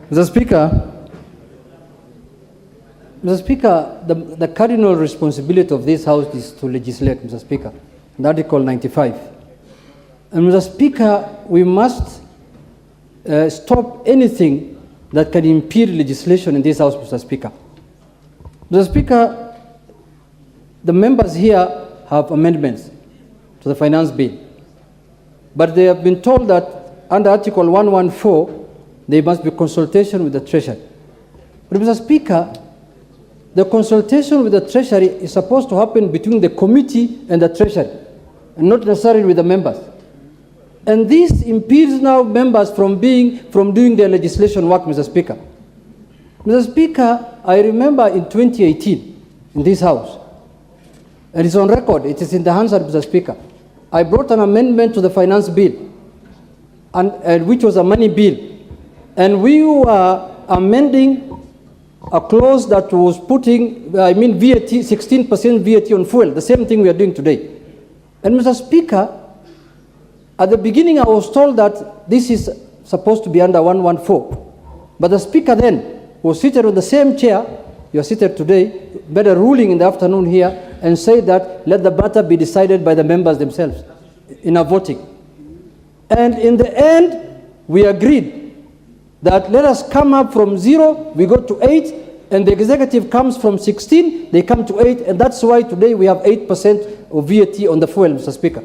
Mr. Speaker, the cardinal responsibility of this House is to legislate, Mr. Speaker, in Article 95. And Mr. Speaker, we must stop anything that can impede legislation in this House, Mr. Speaker. Mr. Speaker, the members here have amendments to the finance bill, but they have been told that under Article 114, there must be consultation with the Treasury. But Mr. Speaker, the consultation with the Treasury is supposed to happen between the committee and the Treasury, and not necessarily with the members. And this impedes now members from doing their legislation work, Mr. Speaker. Mr. Speaker, I remember in 2018, in this House, and it's on record, it is in the hands of Mr. Speaker, I brought an amendment to the finance bill, and which was a money bill. And we were amending a clause that was putting, VAT, 16% VAT on fuel, the same thing we are doing today. And Mr. Speaker, at the beginning I was told that this is supposed to be under 114. But the Speaker then was seated on the same chair you are seated today, made a ruling in the afternoon here and said that let the matter be decided by the members themselves in a voting. And in the end, we agreed that let us come up from 0, we go to 8, and the executive comes from 16, they come to 8, and that's why today we have 8% of VAT on the fuel, Mr. Speaker.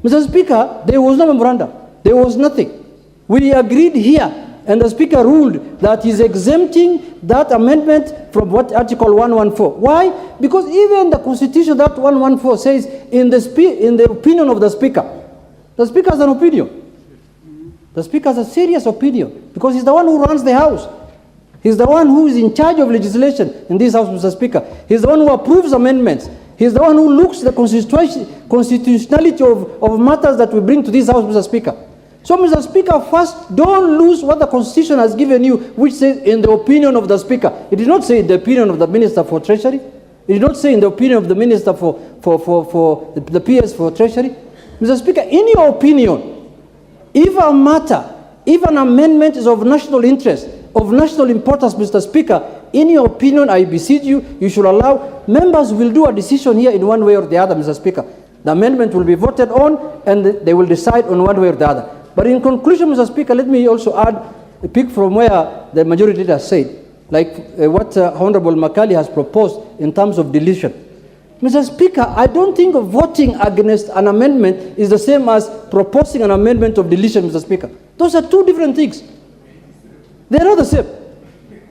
Mr. Speaker, there was no memorandum. There was nothing. We agreed here, and the Speaker ruled that he's exempting that amendment from what Article 114. Why? Because even the Constitution, that 114 says, in the opinion of the Speaker has an opinion. The Speaker has a serious opinion because he's the one who runs the House. He's the one who is in charge of legislation in this House, Mr. Speaker. He's the one who approves amendments. He's the one who looks at the constitutionality of matters that we bring to this House, Mr. Speaker. So, Mr. Speaker, first, don't lose what the Constitution has given you, which says in the opinion of the Speaker. It did not say in the opinion of the Minister for Treasury. It did not say in the opinion of the Minister for the PS for Treasury. Mr. Speaker, in your opinion, if a matter, if an amendment is of national interest, of national importance, Mr. Speaker, in your opinion, I beseech you, you should allow, members will do a decision here in one way or the other, Mr. Speaker. The amendment will be voted on and they will decide on one way or the other. But in conclusion, Mr. Speaker, let me also add a pick from where the majority leader said, like what Honorable Makali has proposed in terms of deletion. Mr. Speaker, I don't think voting against an amendment is the same as proposing an amendment of deletion, Mr. Speaker. Those are two different things. They're not the same.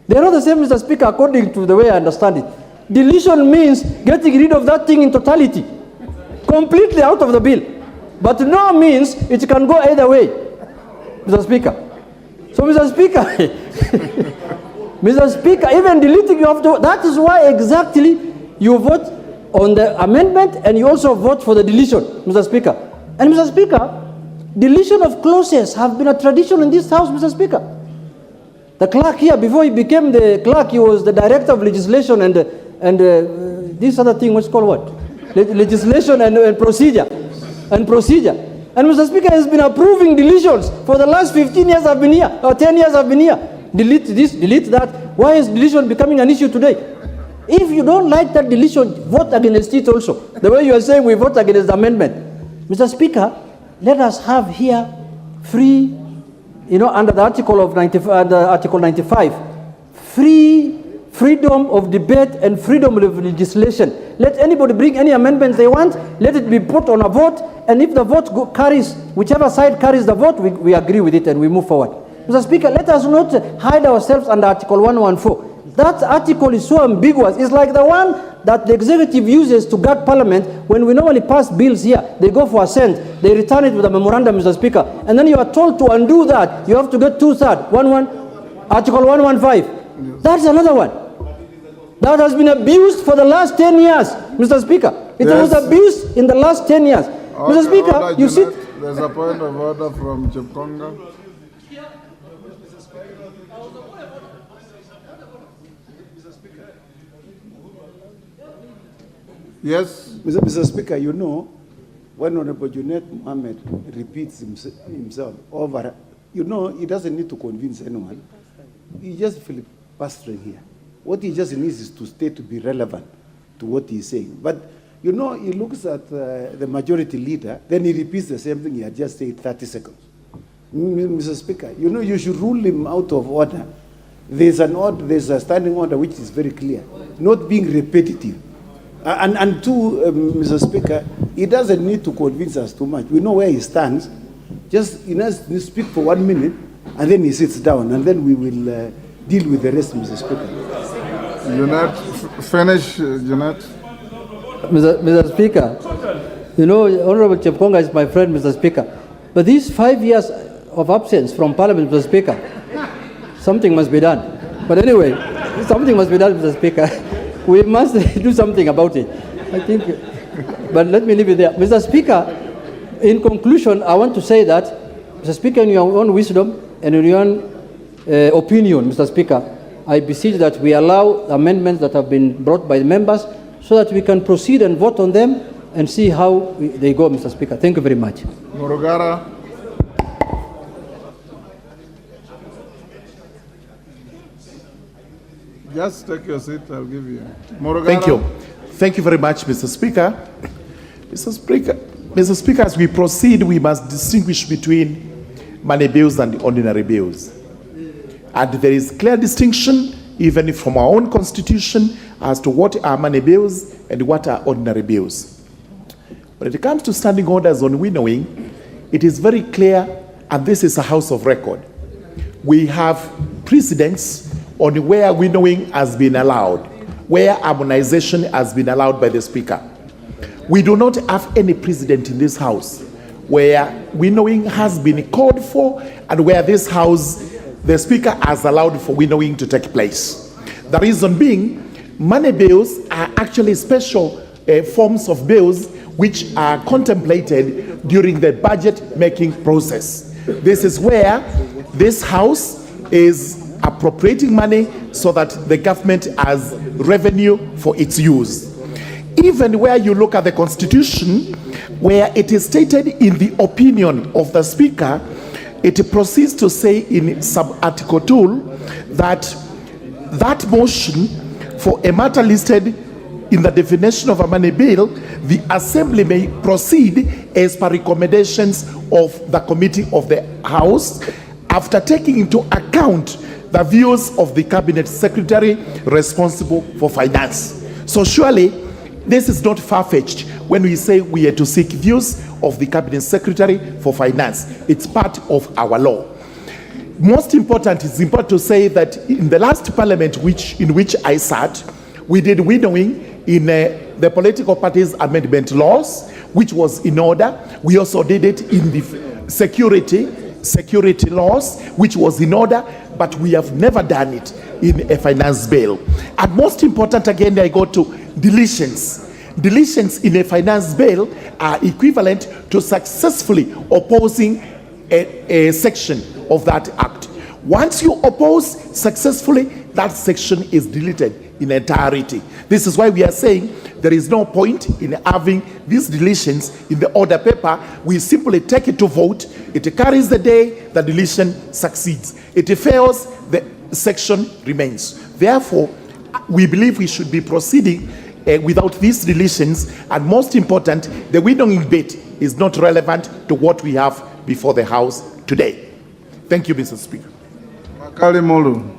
They're not the same, Mr. Speaker, according to the way I understand it. Deletion means getting rid of that thing in totality, completely out of the bill. But no means it can go either way, Mr. Speaker. So, Mr. Speaker, Mr. Speaker, even deleting you have to, that is why exactly you vote on the amendment and you also vote for the deletion, Mr. Speaker. And Mr. Speaker, deletion of clauses have been a tradition in this House, Mr. Speaker. The clerk here, before he became the clerk, he was the director of legislation and this other thing, what's called what? Legislation and procedure. And Mr. Speaker has been approving deletions for the last 15 years I've been here, or 10 years I've been here. Delete this, delete that. Why is deletion becoming an issue today? If you don't like that deletion, vote against it also. The way you are saying we vote against the amendment. Mr. Speaker, let us have here free, under the Article 95, freedom of debate and freedom of legislation. Let anybody bring any amendments they want, let it be put on a vote, and if the vote carries, whichever side carries the vote, we agree with it and we move forward. Mr. Speaker, let us not hide ourselves under Article 114. That article is so ambiguous. It's like the one that the executive uses to guard Parliament when we normally pass bills here. They go for assent, they return it with a memorandum, Mr. Speaker, and then you are told to undo that. You have to get 2/3, Article 115. That's another one. That has been abused for the last 10 years, Mr. Speaker. It was abused in the last 10 years. Okay, Mr. Speaker, you see... There's a point of order from Chipkonga. Yes. Mr. Speaker, when Honorable Junet Mohamed repeats himself over, he doesn't need to convince anyone. he just filibustering here. What he just needs is to stay to be relevant to what he's saying. But, you know, he looks at the majority leader, then he repeats the same thing he had just said 30 seconds. Mr. Speaker, you know, you should rule him out of order. There's a standing order which is very clear, not being repetitive. And two, Mr. Speaker, he doesn't need to convince us too much. We know where he stands. Just, he has to speak for 1 minute, and then he sits down, and then we will deal with the rest, Mr. Speaker. Junet, finish, Junet. Mr. Speaker, you know, Honorable Chepkonga is my friend, Mr. Speaker. But these 5 years of absence from Parliament, Mr. Speaker, something must be done. But anyway, something must be done, Mr. Speaker. We must do something about it, I think. But let me leave it there. Mr. Speaker, in conclusion, I want to say that, Mr. Speaker, in your own wisdom and in your own opinion, Mr. Speaker, I beseech that we allow amendments that have been brought by the members so that we can proceed and vote on them and see how they go, Mr. Speaker. Thank you very much. Morogara. Just take your seat, I'll give you. Morogara. Thank you. Thank you very much, Mr. Speaker. Mr. Speaker, as we proceed, we must distinguish between money bills and ordinary bills. And there is clear distinction, even from our own constitution, as to what are money bills and what are ordinary bills. When it comes to standing orders on winnowing, it is very clear, and this is a house of record. We have precedents on where winnowing has been allowed, where harmonization has been allowed by the Speaker. We do not have any precedent in this House where winnowing has been called for and where this House, the Speaker has allowed for winnowing to take place. The reason being, money bills are actually special forms of bills which are contemplated during the budget-making process. This is where this House is appropriating money so that the government has revenue for its use. Even where you look at the Constitution, where it is stated in the opinion of the Speaker, it proceeds to say in sub-article 2 that that motion for a matter listed in the definition of a money bill, the Assembly may proceed as per recommendations of the Committee of the House after taking into account the views of the Cabinet Secretary responsible for finance. So surely, this is not far-fetched when we say we are to seek views of the Cabinet Secretary for finance. It's part of our law. Most important, it's important to say that in the last Parliament in which I sat, we did winnowing in the political parties amendment laws, which was in order. We also did it in the security laws, which was in order, but we have never done it in a finance bill. And most important, again, I go to deletions. Deletions in a finance bill are equivalent to successfully opposing a section of that act. Once you oppose successfully, that section is deleted in entirety. This is why we are saying there is no point in having these deletions in the order paper. We simply take it to vote. It carries the day, the deletion succeeds. It fails, the section remains. Therefore, we believe we should be proceeding without these deletions, and most important, the winnowing bit is not relevant to what we have before the House today. Thank you, Mr. Speaker. Makali Mulu.